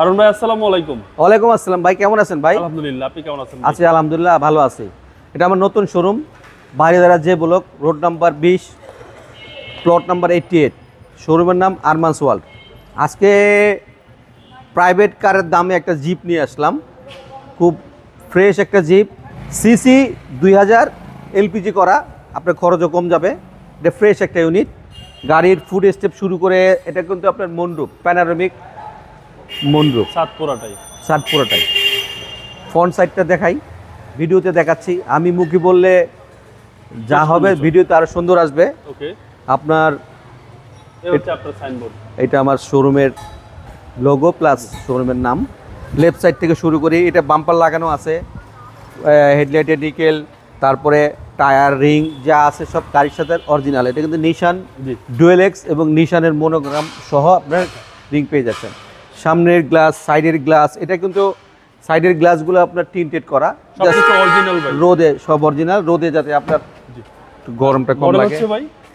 আরুন ভাই আসসালামু আলাইকুম। ওয়ালাইকুম আসসালাম ভাই, কেমন আছেন ভাই? আলহামদুলিল্লাহ, আপনি কেমন আছেন? আছি আলহামদুলিল্লাহ, ভালো আছি। এটা আমার নতুন শোরুম, বাড়িধারা যে block, road number 20, plot number 88। শোরুমের নাম আরমান্স ওয়ার্ল্ড। আজকে প্রাইভেট কারের দামে একটা জিপ নিয়ে আসলাম, খুব ফ্রেশ একটা জিপ, সিসি 2000, এলপিজি করা, আপনার খরচও কম যাবে। এটা ফ্রেশ একটা ইউনিট। গাড়ির ফুড স্টেপ শুরু করে এটা কিন্তু আপনার মন্ডুপ, প্যানারোমিক মন্ডুপ, সাত পুরোটাই। ফ্রন্ট সাইডটা দেখাই, ভিডিওতে দেখাচ্ছি, আমি মুখে বললে যা হবে ভিডিওতে আরো সুন্দর আসবে। ওকে, আপনার আপনার সাইনবোর্ড, এটা আমার শোরুমের লোগো প্লাস শোরুমের নাম। লেফট সাইড থেকে শুরু করি, এটা বাম্পার লাগানো আছে, হেডলাইটের নিকেল, তারপরে টায়ার রিং যা আছে সব গাড়ির সাথে অরিজিনাল। এটা কিন্তু নিশান ডুয়েল এক্স এবং নিশানের মনোগ্রাম সহ আপনার রিং পেয়ে যাচ্ছেন। সামনের গ্লাস, সাইডের গ্লাস, এটা কিন্তু সাইডের গ্লাসগুলো আপনার টিন্টেড করা, রোদে সব অরিজিনাল, রোদে যাতে আপনার গরমটা কম লাগে।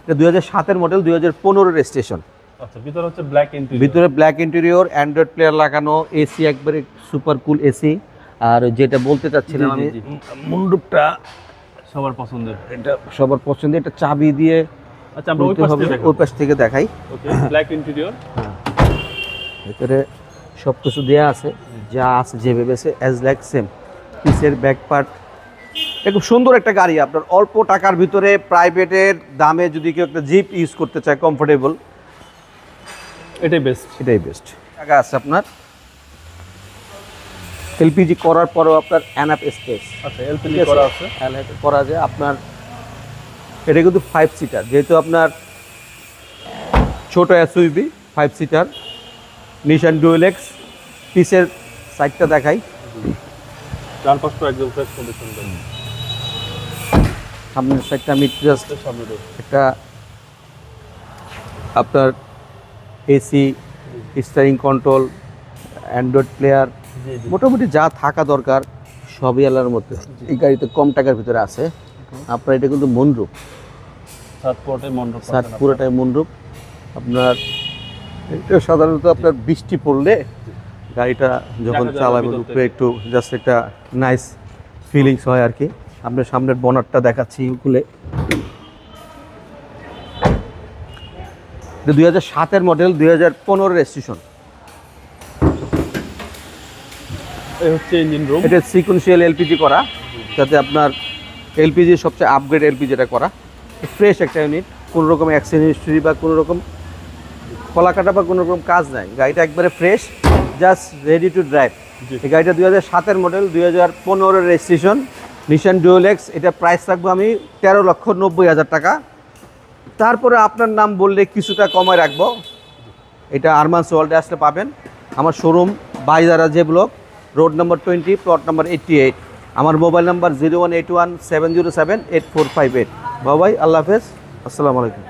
এটা 2007-এর মডেল, 2015-এর রেজিস্ট্রেশন। আচ্ছা, ভিতরে হচ্ছে ব্ল্যাক ইন্টেরিয়র, ভিতরে ব্ল্যাক ইন্টেরিয়র, অ্যান্ড্রয়েড প্লেয়ার লাগানো, এসি একবারে সুপার কুল এসি। আর যেটা বলতে চাচ্ছিলাম আমি, মন্ডপটা সবার পছন্দের, এটা সবার পছন্দের। এটা চাবি দিয়ে, আচ্ছা আমরা ওই পাশ থেকে দেখাই। ওকে, ব্ল্যাক ইন্টেরিয়র, ভিতরে সব কিছু দেওয়া আছে, যা আছে যেভাবে আছে অ্যাজ লাইক সেম। পিসের ব্যাক পার্ট, এটা খুব সুন্দর একটা গাড়ি। আপনার অল্প টাকার ভিতরে প্রাইভেটের দামে যদি কেউ একটা জিপ ইউজ করতে চায় কমফোর্টেবল, এটাই বেস্ট, এটাই বেস্ট। টাকা আছে আপনার এলপিজি করার পরেও আপনার এনাফ স্পেস। আচ্ছা, এলপিজি করা আছে, করা যায় আপনার। এটা কিন্তু 5 সিটার, যেহেতু আপনার ছোট এসইউভি, 5 সিটার, নিশান ডুয়েল এক্স। পিসের সাইডটা দেখাই, ডান পাশটা একদম ফ্রেশ কন্ডিশন দেন। সামনের সাইডটা আমি জাস্ট একটা আপনার AC, steering control, Android player, মোটামুটি যা থাকা দরকার সবই আলার মধ্যে এই গাড়িতে কম টাকার ভিতরে আছে। আপনার এটা কিন্তু মনরূপ, পুরোটাই মনরূপ। আপনার এটা সাধারণত আপনার বৃষ্টি পড়লে গাড়িটা যখন চালাবেন উপরে একটু জাস্ট একটা নাইস ফিলিংস হয় আর কি। আপনার সামনের বনারটা দেখাচ্ছি খুলে। 2007-এর মডেল, 2015-এর রেজিস্ট্রেশন। এই হচ্ছে ইঞ্জিন রুম, এটা সিকোয়েন্সিয়াল এলপিজি করা, যাতে আপনার এলপিজি সবচেয়ে আপগ্রেড এলপিজিটা করা। ফ্রেশ একটা ইউনিট, কোনো রকম অ্যাক্সিডেন্ট হিস্ট্রি বা কোনো রকম কলা কাটা বা কোনো রকম কাজ নাই। গাড়িটা একবারে fresh, just ready to drive. এই গাড়িটা 2007-এর মডেল, 2015-এর রেজিস্ট্রেশন, নিশান ডুয়েল এক্স। এটা প্রাইস রাখবো আমি 13,90,000 টাকা। তারপরে আপনার নাম বললে কিছুটা কমায় রাখবো। এটা আরমান্স ওয়ার্ল্ডে আসলে পাবেন। আমার শোরুম বাড়িধারা যে block, road number 20, plot number 88। আমার মোবাইল নাম্বার 018170784558। বাবাই, আল্লাহ হাফেজ, আসসালামু আলাইকুম।